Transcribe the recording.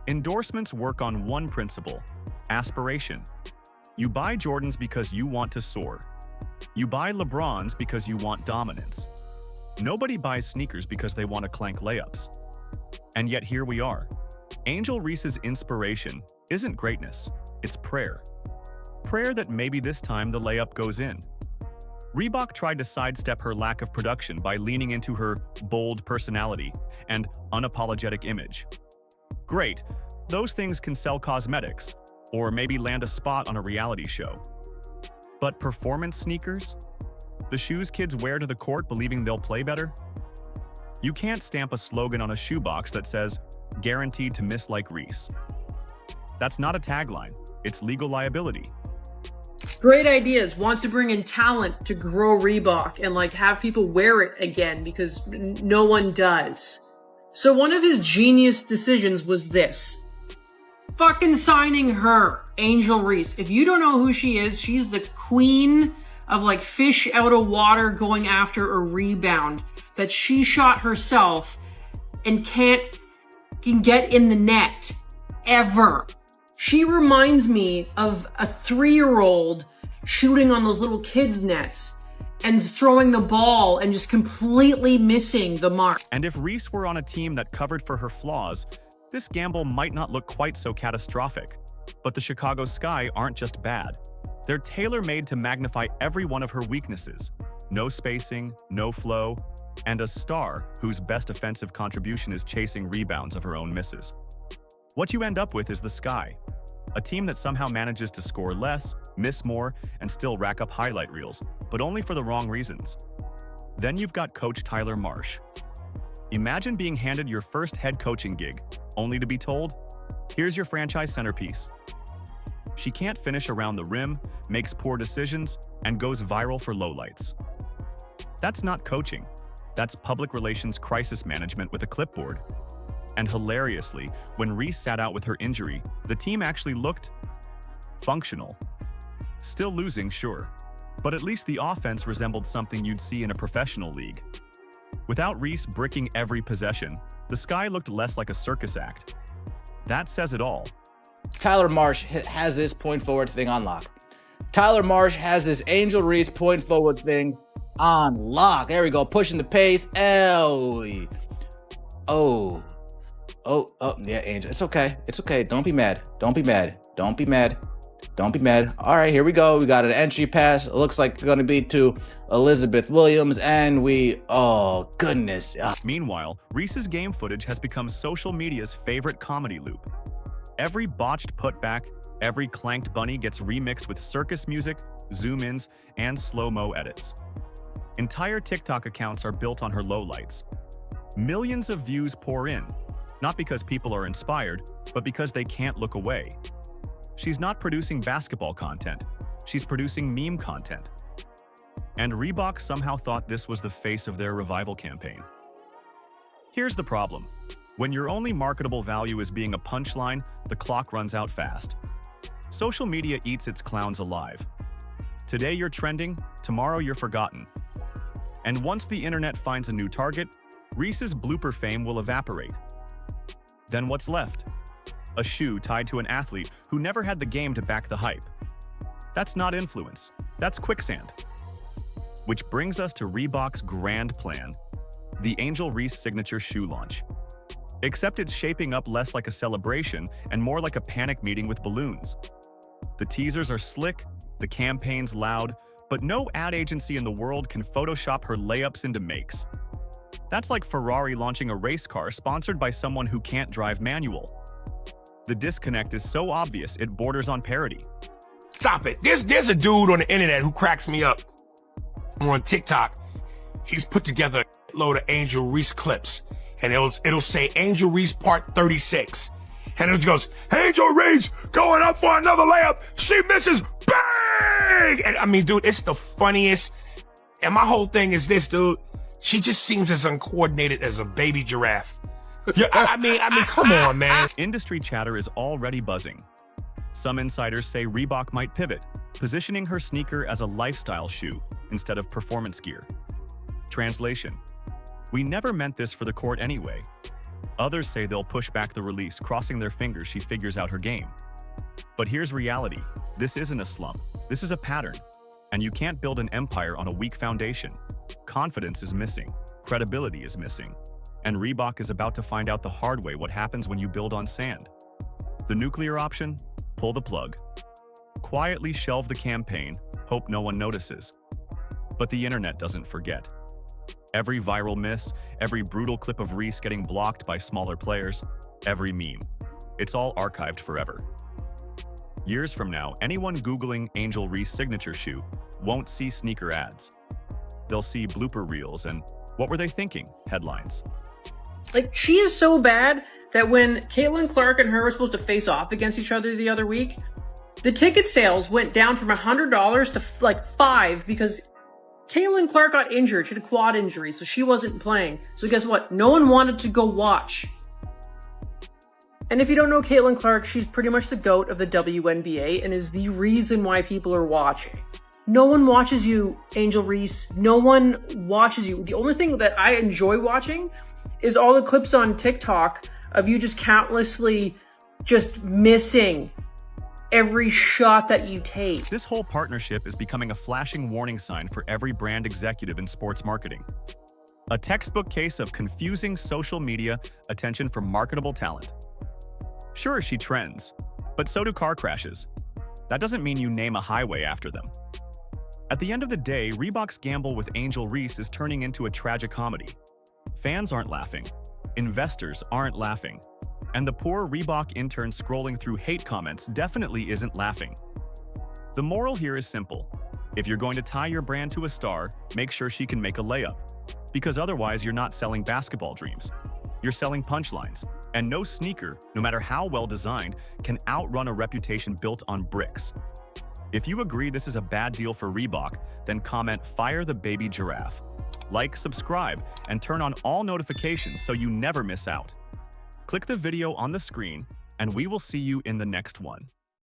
Endorsements work on one principle: aspiration. You buy Jordans because you want to soar. You buy LeBrons because you want dominance. Nobody buys sneakers because they want to clank layups. And yet here we are. Angel Reese's inspiration isn't greatness, it's prayer. Prayer that maybe this time the layup goes in. Reebok tried to sidestep her lack of production by leaning into her bold personality and unapologetic image. Great, those things can sell cosmetics, or maybe land a spot on a reality show. But performance sneakers? The shoes kids wear to the court believing they'll play better? You can't stamp a slogan on a shoebox that says, "Guaranteed to miss like Reese." That's not a tagline, it's legal liability. Great ideas. Wants to bring in talent to grow Reebok and have people wear it again because no one does. So one of his genius decisions was this. Fucking signing her, Angel Reese. If you don't know who she is, she's the queen of fish out of water going after a rebound that she shot herself and can get in the net ever. She reminds me of a 3-year-old shooting on those little kids' nets and throwing the ball and just completely missing the mark. And if Reese were on a team that covered for her flaws, this gamble might not look quite so catastrophic. But the Chicago Sky aren't just bad. They're tailor-made to magnify every one of her weaknesses. No spacing, no flow, and a star whose best offensive contribution is chasing rebounds of her own misses. What you end up with is the Sky, a team that somehow manages to score less, miss more, and still rack up highlight reels, but only for the wrong reasons. Then you've got Coach Tyler Marsh. Imagine being handed your first head coaching gig, only to be told, "Here's your franchise centerpiece." She can't finish around the rim, makes poor decisions, and goes viral for lowlights. That's not coaching. That's public relations crisis management with a clipboard. And hilariously, when Reese sat out with her injury, the team actually looked functional. Still losing, sure, but at least the offense resembled something you'd see in a professional league. Without Reese bricking every possession, the Sky looked less like a circus act. That says it all. Tyler Marsh has this point forward thing on lock. Tyler Marsh has this Angel Reese point forward thing on lock. There we go, pushing the pace. Yeah, Angel. It's okay. It's okay. Don't be mad. Don't be mad. Don't be mad. Don't be mad. All right, here we go. We got an entry pass. It looks like it's going to be to Elizabeth Williams, and oh, goodness. Meanwhile, Reese's game footage has become social media's favorite comedy loop. Every botched putback, every clanked bunny gets remixed with circus music, zoom-ins, and slow-mo edits. Entire TikTok accounts are built on her lowlights. Millions of views pour in, not because people are inspired, but because they can't look away. She's not producing basketball content, she's producing meme content. And Reebok somehow thought this was the face of their revival campaign. Here's the problem. When your only marketable value is being a punchline, the clock runs out fast. Social media eats its clowns alive. Today you're trending, tomorrow you're forgotten. And once the internet finds a new target, Reese's blooper fame will evaporate. Then what's left? A shoe tied to an athlete who never had the game to back the hype. That's not influence, that's quicksand. Which brings us to Reebok's grand plan, the Angel Reese signature shoe launch. Except it's shaping up less like a celebration and more like a panic meeting with balloons. The teasers are slick, the campaign's loud, but no ad agency in the world can Photoshop her layups into makes. That's like Ferrari launching a race car sponsored by someone who can't drive manual. The disconnect is so obvious it borders on parody. Stop it. There's a dude on the internet who cracks me up. On TikTok, he's put together a load of Angel Reese clips, and it'll say Angel Reese part 36. And it goes, Angel Reese going up for another layup. She misses, bang! And I mean, dude, it's the funniest. And my whole thing is this, dude. She just seems as uncoordinated as a baby giraffe. Yeah, I mean, come on, man. Industry chatter is already buzzing. Some insiders say Reebok might pivot, positioning her sneaker as a lifestyle shoe instead of performance gear. Translation: we never meant this for the court anyway. Others say they'll push back the release, crossing their fingers she figures out her game. But here's reality. This isn't a slump. This is a pattern. And you can't build an empire on a weak foundation. Confidence is missing. Credibility is missing. And Reebok is about to find out the hard way what happens when you build on sand. The nuclear option? Pull the plug. Quietly shelve the campaign, hope no one notices. But the internet doesn't forget. Every viral miss, every brutal clip of Reese getting blocked by smaller players, every meme. It's all archived forever. Years from now, anyone Googling Angel Reese signature shoe won't see sneaker ads. They'll see blooper reels and "What were they thinking?" headlines. Like, she is so bad that when Caitlin Clark and her were supposed to face off against each other the other week, the ticket sales went down from $100 to like $5 because Caitlin Clark got injured. She had a quad injury, so she wasn't playing. So guess what? No one wanted to go watch. And if you don't know Caitlin Clark, she's pretty much the GOAT of the WNBA and is the reason why people are watching. No one watches you, Angel Reese. No one watches you. The only thing that I enjoy watching is all the clips on TikTok of you just countlessly just missing every shot that you take. This whole partnership is becoming a flashing warning sign for every brand executive in sports marketing. A textbook case of confusing social media attention for marketable talent. Sure, she trends, but so do car crashes. That doesn't mean you name a highway after them. At the end of the day, Reebok's gamble with Angel Reese is turning into a tragicomedy. Fans aren't laughing. Investors aren't laughing. And the poor Reebok intern scrolling through hate comments definitely isn't laughing. The moral here is simple. If you're going to tie your brand to a star, make sure she can make a layup. Because otherwise, you're not selling basketball dreams. You're selling punchlines. And no sneaker, no matter how well designed, can outrun a reputation built on bricks. If you agree this is a bad deal for Reebok, then comment "Fire the baby giraffe." Like, subscribe, and turn on all notifications so you never miss out. Click the video on the screen, and we will see you in the next one.